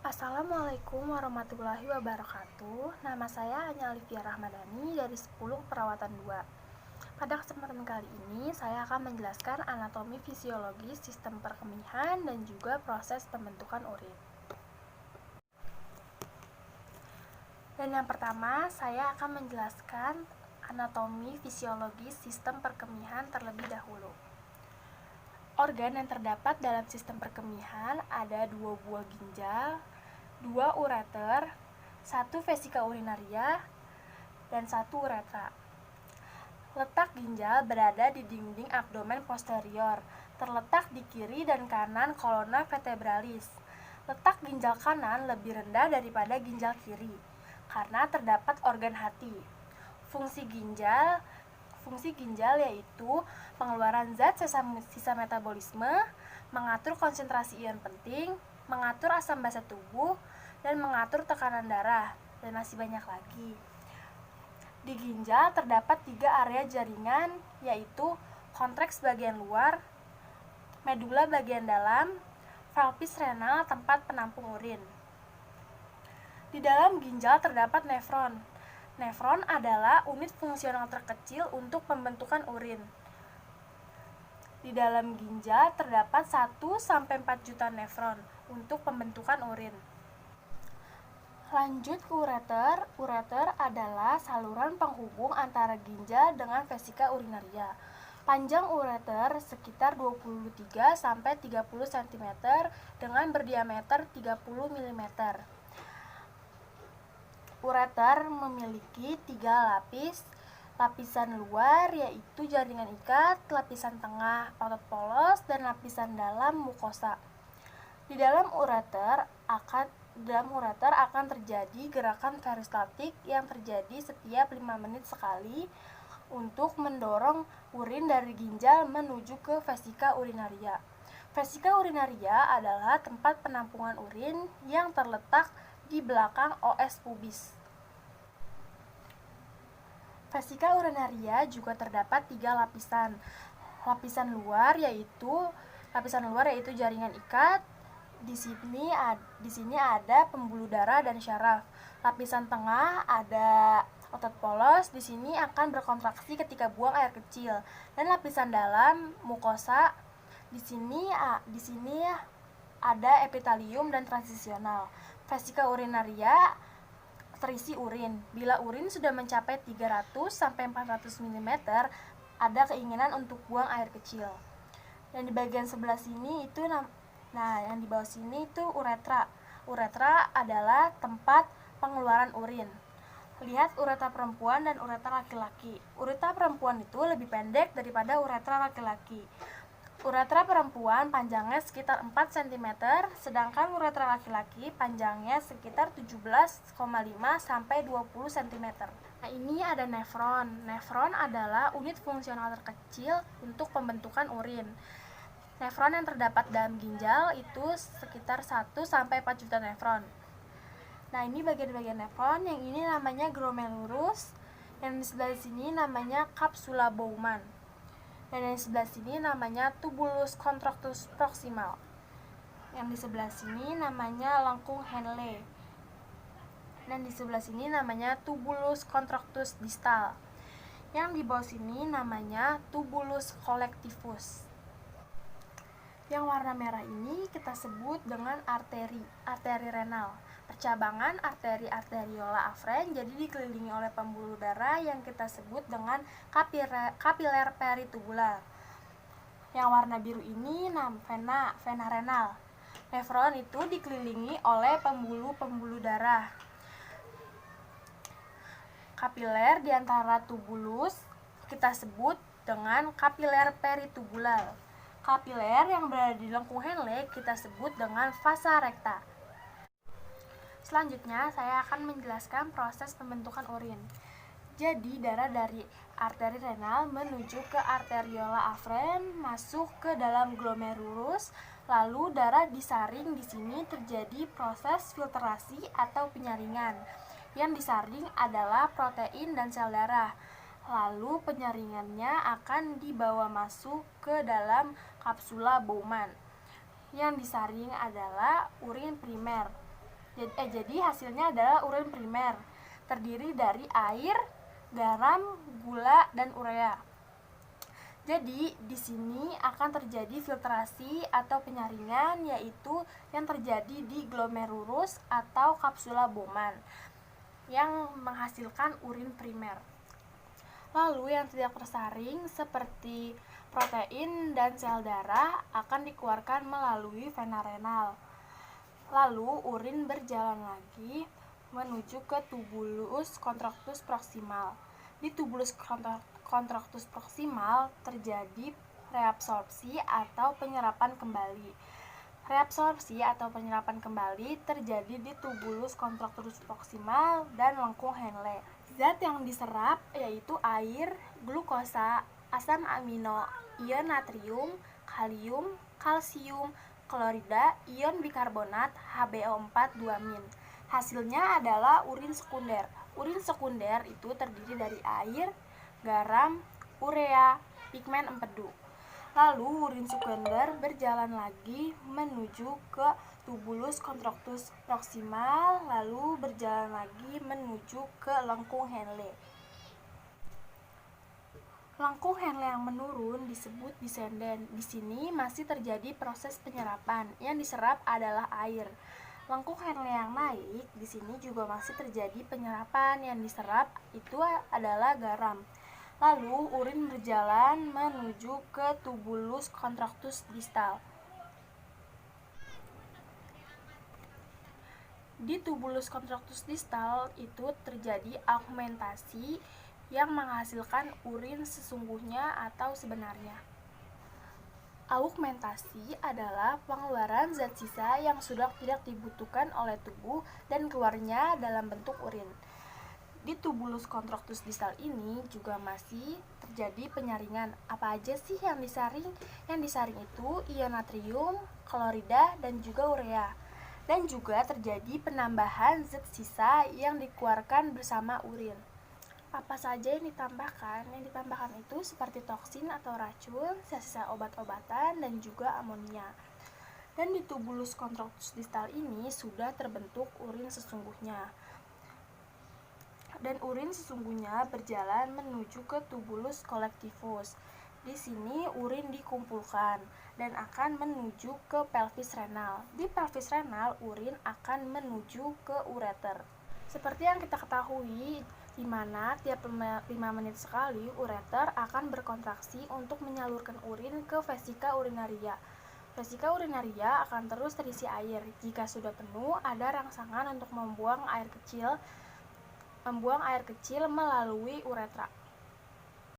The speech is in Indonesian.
Assalamualaikum warahmatullahi wabarakatuh. Nama saya Anya Alifia Rahmadani dari 10 Perawatan 2. Pada kesempatan kali ini, saya akan menjelaskan anatomi fisiologi sistem perkemihan dan juga proses pembentukan urin. Dan yang pertama, saya akan menjelaskan anatomi fisiologi sistem perkemihan terlebih dahulu. Organ yang terdapat dalam sistem perkemihan ada 2 buah ginjal, 2 ureter, 1 vesika urinaria, dan 1 uretra. Letak ginjal berada di dinding abdomen posterior, terletak di kiri dan kanan kolonna vertebralis. Letak ginjal kanan lebih rendah daripada ginjal kiri, karena terdapat organ hati. Fungsi ginjal yaitu pengeluaran zat sisa metabolisme, mengatur konsentrasi ion penting, mengatur asam basa tubuh, dan mengatur tekanan darah, dan masih banyak lagi. Di ginjal terdapat 3 area jaringan, yaitu kontreks bagian luar, medula bagian dalam, valvis renal tempat penampung urin. Di dalam ginjal terdapat nefron. Nefron adalah unit fungsional terkecil untuk pembentukan urin. Di dalam ginjal terdapat 1-4 juta nefron untuk pembentukan urin. Lanjut ke ureter. Ureter adalah saluran penghubung antara ginjal dengan vesika urinaria. Panjang ureter sekitar 23-30 cm dengan berdiameter 30 mm. Ureter memiliki 3 lapis. Lapisan luar yaitu jaringan ikat, lapisan tengah otot polos, dan lapisan dalam mukosa. Di dalam ureter akan terjadi gerakan peristatik yang terjadi setiap 5 menit sekali untuk mendorong urin dari ginjal menuju ke vesika urinaria. Vesika urinaria adalah tempat penampungan urin yang terletak di belakang OS pubis. Vesika urinaria juga terdapat 3 lapisan. Lapisan luar yaitu jaringan ikat. Di sini ada pembuluh darah dan syaraf. Lapisan tengah ada otot polos, di sini akan berkontraksi ketika buang air kecil. Dan lapisan dalam mukosa, di sini ada epitelium dan transisional. Vesika urinaria terisi urin. Bila urin sudah mencapai 300-400 mm, ada keinginan untuk buang air kecil. Dan di bagian sebelah sini yang di bawah sini itu uretra. Uretra adalah tempat pengeluaran urin. Lihat uretra perempuan dan uretra laki-laki. Uretra perempuan itu lebih pendek daripada uretra laki-laki. Uretra perempuan panjangnya sekitar 4 cm, sedangkan uretra laki-laki panjangnya sekitar 17,5 sampai 20 cm. Nah, ini ada nefron. Nefron adalah unit fungsional terkecil untuk pembentukan urin. Nefron yang terdapat dalam ginjal itu sekitar 1-4 juta nefron. Nah, ini bagian-bagian nefron. Yang ini namanya glomerulus, yang di sebelah sini namanya capsula Bowman, dan yang di sebelah sini namanya tubulus contractus proximal. Yang di sebelah sini namanya lengkung Henle, dan di sebelah sini namanya tubulus contractus distal. Yang di bawah sini namanya tubulus collectivus. Yang warna merah ini kita sebut dengan arteri renal. Percabangan arteri arteriola afren jadi dikelilingi oleh pembuluh darah yang kita sebut dengan kapiler peritubular. Yang warna biru ini vena renal. Nefron itu dikelilingi oleh pembuluh darah. Kapiler di antara tubulus kita sebut dengan kapiler peritubular. Kapiler yang berada di lengkung Henle kita sebut dengan vasa recta. Selanjutnya, saya akan menjelaskan proses pembentukan urin. Jadi, darah dari arteri renal menuju ke arteriola afren, masuk ke dalam glomerulus, lalu darah disaring. Di sini terjadi proses filtrasi atau penyaringan. Yang disaring adalah protein dan sel darah. Lalu penyaringannya akan dibawa masuk ke dalam kapsula Bowman. Yang disaring adalah urin primer. Jadi hasilnya adalah urin primer, terdiri dari air, garam, gula, dan urea. Jadi di sini akan terjadi filtrasi atau penyaringan, yaitu yang terjadi di glomerulus atau kapsula Bowman yang menghasilkan urin primer. Lalu yang tidak tersaring seperti protein dan sel darah akan dikeluarkan melalui vena renal. Lalu urin berjalan lagi menuju ke tubulus contractus proximal. Di tubulus contractus proximal terjadi reabsorpsi atau penyerapan kembali. Reabsorpsi atau penyerapan kembali terjadi di tubulus contractus proximal dan lengkung Henle. Zat yang diserap yaitu air, glukosa, asam amino, ion natrium, kalium, kalsium, klorida, ion bikarbonat, HBO4 2-min. Hasilnya adalah urin sekunder. Urin sekunder itu terdiri dari air, garam, urea, pigmen empedu. Lalu urin sekunder berjalan lagi menuju ke tubulus contractus proximal, lalu berjalan lagi menuju ke lengkung Henle. Lengkung Henle yang menurun disebut descendant. Di sini masih terjadi proses penyerapan. Yang diserap adalah air. Lengkung Henle yang naik, di sini juga masih terjadi penyerapan. Yang diserap itu adalah garam. Lalu urin berjalan menuju ke tubulus contractus distal. Di tubulus contractus distal itu terjadi augmentasi yang menghasilkan urin sesungguhnya atau sebenarnya. Augmentasi adalah pengeluaran zat sisa yang sudah tidak dibutuhkan oleh tubuh dan keluarnya dalam bentuk urin. Di tubulus contractus distal ini juga masih terjadi penyaringan. Apa aja sih yang disaring? Yang disaring itu ion natrium, klorida, dan juga urea. Dan juga terjadi penambahan zat sisa yang dikeluarkan bersama urin. Apa saja yang ditambahkan? Yang ditambahkan itu seperti toksin atau racun, sisa obat-obatan, dan juga amonia. Dan di tubulus contractus distal ini sudah terbentuk urin sesungguhnya. Dan urin sesungguhnya berjalan menuju ke tubulus collectivus. Di sini urin dikumpulkan dan akan menuju ke pelvis renal. Di pelvis renal urin akan menuju ke ureter. Seperti yang kita ketahui, di mana tiap 5 menit sekali ureter akan berkontraksi untuk menyalurkan urin ke vesika urinaria. Vesika urinaria akan terus terisi air. Jika sudah penuh, ada rangsangan untuk membuang air kecil melalui uretra.